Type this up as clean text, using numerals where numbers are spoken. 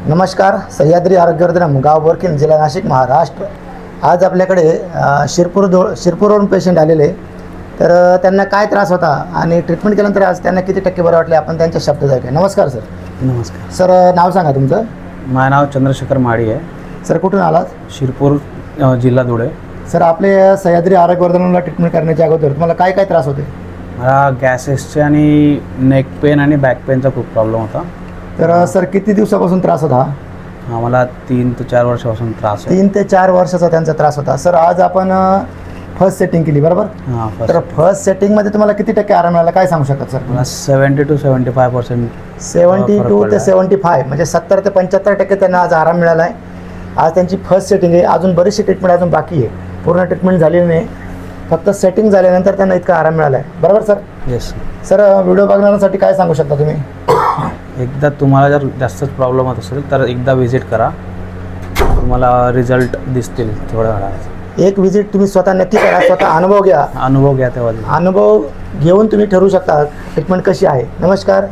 नमस्कार. सह्याद्री आरोग्यवर्धनम, गाव बोरकीन, जिल्हा नाशिक, महाराष्ट्र. आज आपल्याकडे शिरपूरवरून पेशंट आलेले. तर त्यांना काय त्रास होता आणि ट्रीटमेंट केल्यानंतर आज त्यांना किती टक्के बरं वाटले आपण त्यांच्या शब्दात ऐकूया. नमस्कार सर. नमस्कार सर, नाव सांगा तुमचं. माझं नाव चंद्रशेखर माळी आहे. सर, कुठून आलात? शिरपूर जिल्हा धुळे. सर, आपले सह्याद्री आरोग्यवर्धनला ट्रीटमेंट करण्याच्या अगोदर तुम्हाला काय काय त्रास होते? मला गॅसेसचे आणि नेक पेन आणि बॅक पेनचा खूप प्रॉब्लेम होता. तर सर, किती दिवसापासून त्रास होता? मला 3 ते 4 वर्षापासून त्रास आहे. 3 ते 4 वर्षाचा त्यांचा त्रास होता. सर, आज आपण फर्स्ट सेटिंग केली, बरोबर? तर फर्स्ट सेटिंगमध्ये तुम्हाला किती टक्के आराम मिळाला काय सांगू शकतात सर? मला 70 to 75%. 72 ते 75 म्हणजे 70 ते 75% त्यांना आज आराम मिळाला आहे. आज त्यांची फर्स्ट सेटिंग आहे. अजून बरीचशी ट्रीटमेंट अजून बाकी आहे. पूर्ण ट्रीटमेंट झालेली नाही, फक्त सेटिंग झाल्यानंतर त्यांना इतका आराम मिळाला आहे, बरोबर सर? येस. सर, व्हिडिओ बघण्यासाठी काय सांगू शकता तुम्ही? एकदा तुम्हाला जर जास्तच प्रॉब्लेम होत असेल तर एकदा व्हिजिट करा, तुम्हाला रिझल्ट दिसतील थोड्या वेळात. एक विजिट तुम्ही स्वतः नक्की करा, स्वतः अनुभव घ्या. अनुभव घ्या तेव्हा. अनुभव घेऊन तुम्ही ठरवू शकता ट्रीटमेंट कशी आहे. नमस्कार.